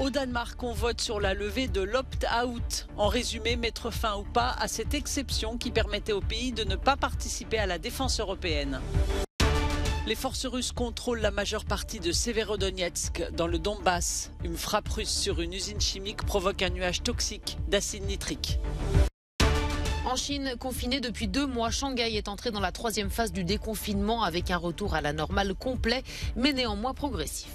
Au Danemark, on vote sur la levée de l'opt-out. En résumé, mettre fin ou pas à cette exception qui permettait au pays de ne pas participer à la défense européenne. Les forces russes contrôlent la majeure partie de Severodonetsk, dans le Donbass. Une frappe russe sur une usine chimique provoque un nuage toxique d'acide nitrique. En Chine, confinée depuis 2 mois, Shanghai est entrée dans la 3e phase du déconfinement avec un retour à la normale complet, mais néanmoins progressif.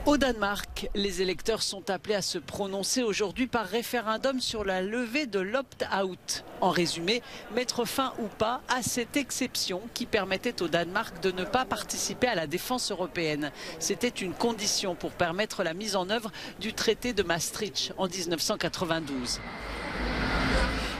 Au Danemark, les électeurs sont appelés à se prononcer aujourd'hui par référendum sur la levée de l'opt-out. En résumé, mettre fin ou pas à cette exception qui permettait au Danemark de ne pas participer à la défense européenne. C'était une condition pour permettre la mise en œuvre du traité de Maastricht en 1992.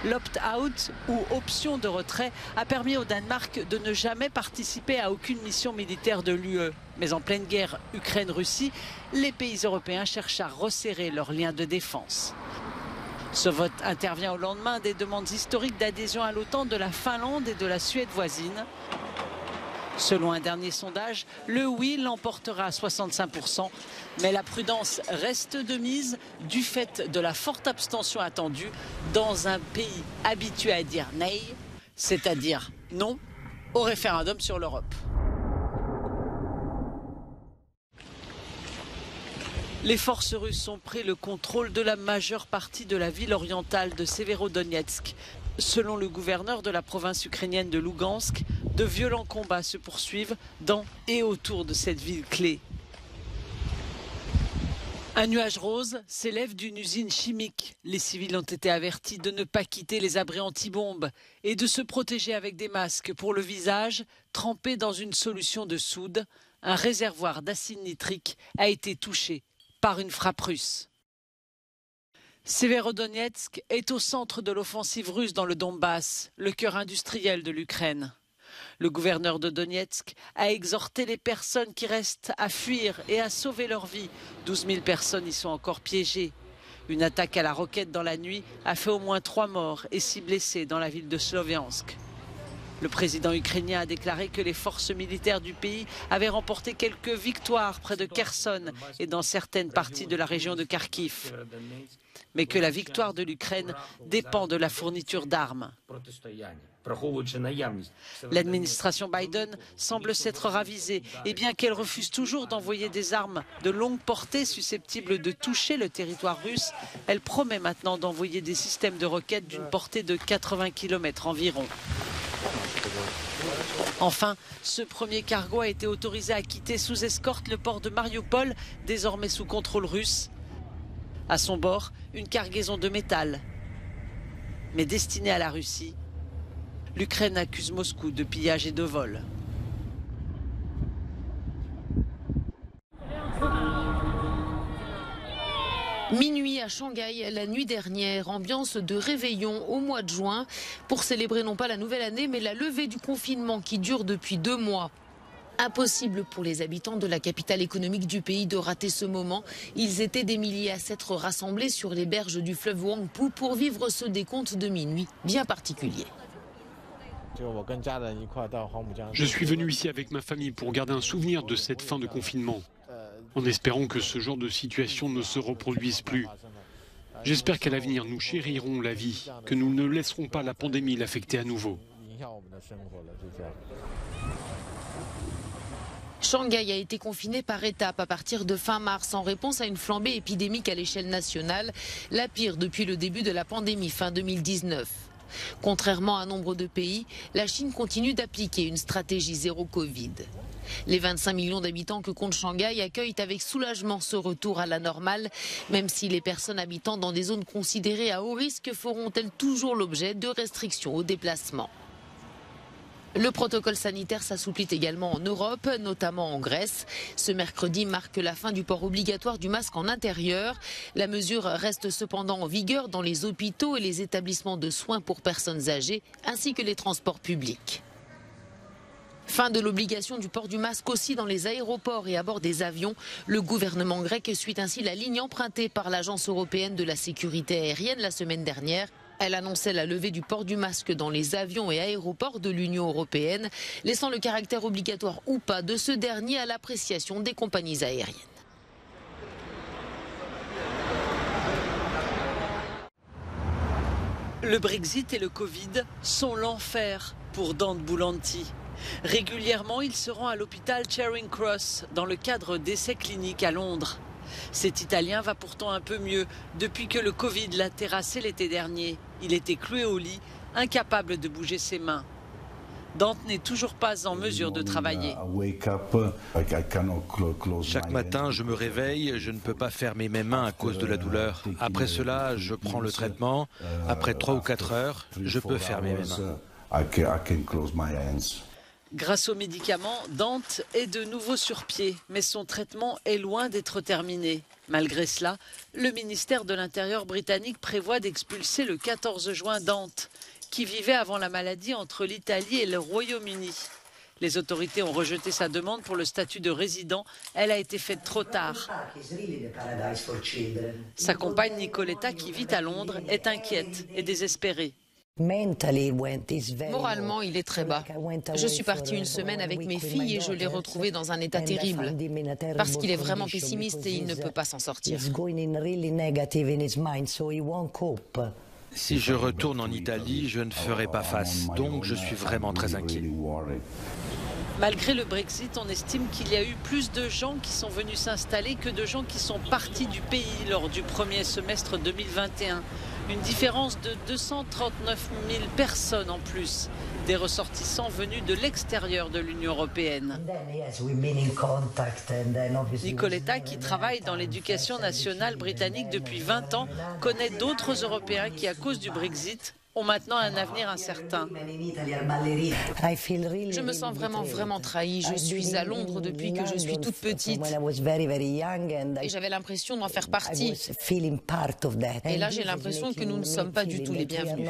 L'opt-out ou option de retrait a permis au Danemark de ne jamais participer à aucune mission militaire de l'UE. Mais en pleine guerre Ukraine-Russie, les pays européens cherchent à resserrer leurs liens de défense. Ce vote intervient au lendemain des demandes historiques d'adhésion à l'OTAN de la Finlande et de la Suède voisine. Selon un dernier sondage, le oui l'emportera à 65%, mais la prudence reste de mise du fait de la forte abstention attendue dans un pays habitué à dire nei, c'est-à-dire non au référendum sur l'Europe. Les forces russes ont pris le contrôle de la majeure partie de la ville orientale de Severodonetsk. Selon le gouverneur de la province ukrainienne de Lougansk, de violents combats se poursuivent dans et autour de cette ville clé. Un nuage rose s'élève d'une usine chimique. Les civils ont été avertis de ne pas quitter les abris anti-bombes et de se protéger avec des masques pour le visage, trempés dans une solution de soude. Un réservoir d'acide nitrique a été touché par une frappe russe. Severodonetsk est au centre de l'offensive russe dans le Donbass, le cœur industriel de l'Ukraine. Le gouverneur de Donetsk a exhorté les personnes qui restent à fuir et à sauver leur vie. 12 000 personnes y sont encore piégées. Une attaque à la roquette dans la nuit a fait au moins 3 morts et 6 blessés dans la ville de Sloviansk. Le président ukrainien a déclaré que les forces militaires du pays avaient remporté quelques victoires près de Kherson et dans certaines parties de la région de Kharkiv, mais que la victoire de l'Ukraine dépend de la fourniture d'armes. L'administration Biden semble s'être ravisée et bien qu'elle refuse toujours d'envoyer des armes de longue portée susceptibles de toucher le territoire russe, elle promet maintenant d'envoyer des systèmes de roquettes d'une portée de 80 km environ. Enfin, ce premier cargo a été autorisé à quitter sous escorte le port de Mariupol, désormais sous contrôle russe. À son bord, une cargaison de métal, mais destinée à la Russie. L'Ukraine accuse Moscou de pillage et de vol. Minuit à Shanghai, la nuit dernière, ambiance de réveillon au mois de juin pour célébrer non pas la nouvelle année mais la levée du confinement qui dure depuis 2 mois. Impossible pour les habitants de la capitale économique du pays de rater ce moment. Ils étaient des milliers à s'être rassemblés sur les berges du fleuve Huangpu pour vivre ce décompte de minuit bien particulier. Je suis venu ici avec ma famille pour garder un souvenir de cette fin de confinement, en espérant que ce genre de situation ne se reproduise plus. J'espère qu'à l'avenir, nous chérirons la vie, que nous ne laisserons pas la pandémie l'affecter à nouveau. Shanghai a été confiné par étapes à partir de fin mars en réponse à une flambée épidémique à l'échelle nationale, la pire depuis le début de la pandémie fin 2019. Contrairement à nombre de pays, la Chine continue d'appliquer une stratégie zéro Covid. Les 25 millions d'habitants que compte Shanghai accueillent avec soulagement ce retour à la normale, même si les personnes habitant dans des zones considérées à haut risque feront-elles toujours l'objet de restrictions au déplacement. Le protocole sanitaire s'assouplit également en Europe, notamment en Grèce. Ce mercredi marque la fin du port obligatoire du masque en intérieur. La mesure reste cependant en vigueur dans les hôpitaux et les établissements de soins pour personnes âgées, ainsi que les transports publics. Fin de l'obligation du port du masque aussi dans les aéroports et à bord des avions. Le gouvernement grec suit ainsi la ligne empruntée par l'Agence européenne de la sécurité aérienne la semaine dernière. Elle annonçait la levée du port du masque dans les avions et aéroports de l'Union européenne, laissant le caractère obligatoire ou pas de ce dernier à l'appréciation des compagnies aériennes. Le Brexit et le Covid sont l'enfer pour Dante Boulanti. Régulièrement, il se rend à l'hôpital Charing Cross dans le cadre d'essais cliniques à Londres. Cet Italien va pourtant un peu mieux depuis que le Covid l'a terrassé l'été dernier. Il était cloué au lit, incapable de bouger ses mains. Dante n'est toujours pas en mesure de travailler. Chaque matin, je me réveille, je ne peux pas fermer mes mains à cause de la douleur. Après cela, je prends le traitement. Après 3 ou 4 heures, je peux fermer mes mains. Grâce aux médicaments, Dante est de nouveau sur pied, mais son traitement est loin d'être terminé. Malgré cela, le ministère de l'Intérieur britannique prévoit d'expulser le 14 juin Dante, qui vivait avant la maladie entre l'Italie et le Royaume-Uni. Les autorités ont rejeté sa demande pour le statut de résident. Elle a été faite trop tard. Sa compagne Nicoletta, qui vit à Londres, est inquiète et désespérée. Moralement, il est très bas. Je suis partie une semaine avec mes filles et je l'ai retrouvé dans un état terrible. Parce qu'il est vraiment pessimiste et il ne peut pas s'en sortir. Si je retourne en Italie, je ne ferai pas face. Donc je suis vraiment très inquiet. Malgré le Brexit, on estime qu'il y a eu plus de gens qui sont venus s'installer que de gens qui sont partis du pays lors du premier semestre 2021. Une différence de 239 000 personnes en plus, des ressortissants venus de l'extérieur de l'Union européenne. Nicoletta, qui travaille dans l'éducation nationale britannique depuis 20 ans, connaît d'autres Européens qui, à cause du Brexit, ont maintenant un avenir incertain. Je me sens vraiment trahie. Je suis à Londres depuis que je suis toute petite. Et j'avais l'impression d'en faire partie. Et là, j'ai l'impression que nous ne sommes pas du tout les bienvenus.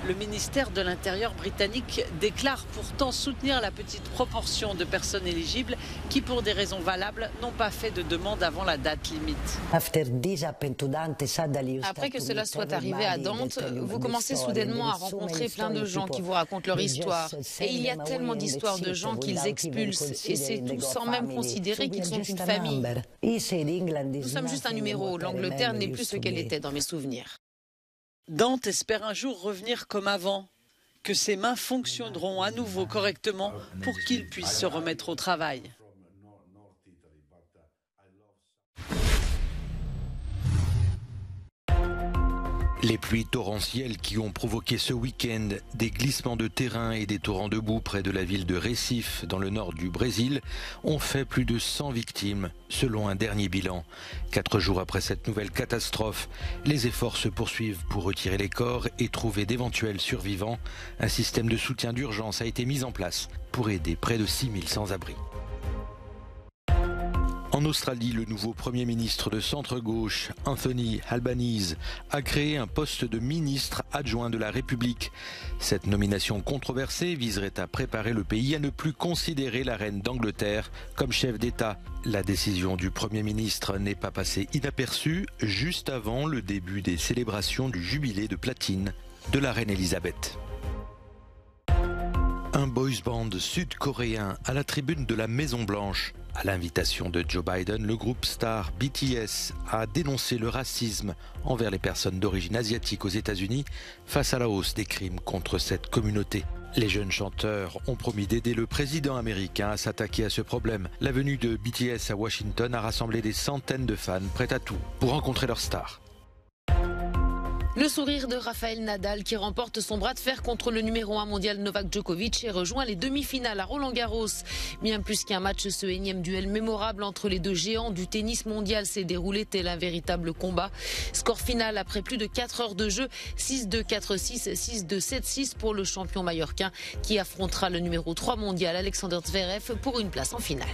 Le ministère de l'Intérieur britannique déclare pourtant soutenir la petite proportion de personnes éligibles qui, pour des raisons valables, n'ont pas fait de demande avant la date limite. Après que cela soit arrivé à Dante, vous commencez soudainement à rencontrer plein de gens qui vous racontent leur histoire. Et il y a tellement d'histoires de gens qu'ils expulsent. Et c'est tout sans même considérer qu'ils sont une famille. Nous sommes juste un numéro. L'Angleterre n'est plus ce qu'elle était dans mes souvenirs. Dante espère un jour revenir comme avant, que ses mains fonctionneront à nouveau correctement pour qu'il puisse se remettre au travail. Les pluies torrentielles qui ont provoqué ce week-end des glissements de terrain et des torrents de boue près de la ville de Recife, dans le nord du Brésil, ont fait plus de 100 victimes, selon un dernier bilan. 4 jours après cette nouvelle catastrophe, les efforts se poursuivent pour retirer les corps et trouver d'éventuels survivants. Un système de soutien d'urgence a été mis en place pour aider près de 6000 sans-abri. En Australie, le nouveau Premier ministre de centre-gauche, Anthony Albanese, a créé un poste de ministre adjoint de la République. Cette nomination controversée viserait à préparer le pays à ne plus considérer la reine d'Angleterre comme chef d'État. La décision du Premier ministre n'est pas passée inaperçue juste avant le début des célébrations du jubilé de platine de la reine Elisabeth. Un boys band sud-coréen à la tribune de la Maison-Blanche. À l'invitation de Joe Biden, le groupe star BTS a dénoncé le racisme envers les personnes d'origine asiatique aux États-Unis face à la hausse des crimes contre cette communauté. Les jeunes chanteurs ont promis d'aider le président américain à s'attaquer à ce problème. La venue de BTS à Washington a rassemblé des centaines de fans prêts à tout pour rencontrer leur star. Le sourire de Rafael Nadal qui remporte son bras de fer contre le numéro 1 mondial Novak Djokovic et rejoint les demi-finales à Roland-Garros. Bien plus qu'un match, ce énième duel mémorable entre les deux géants du tennis mondial s'est déroulé tel un véritable combat. Score final après plus de 4 heures de jeu, 6-2, 4-6, 6-2, 7-6 pour le champion mallorquin qui affrontera le numéro 3 mondial Alexander Zverev pour une place en finale.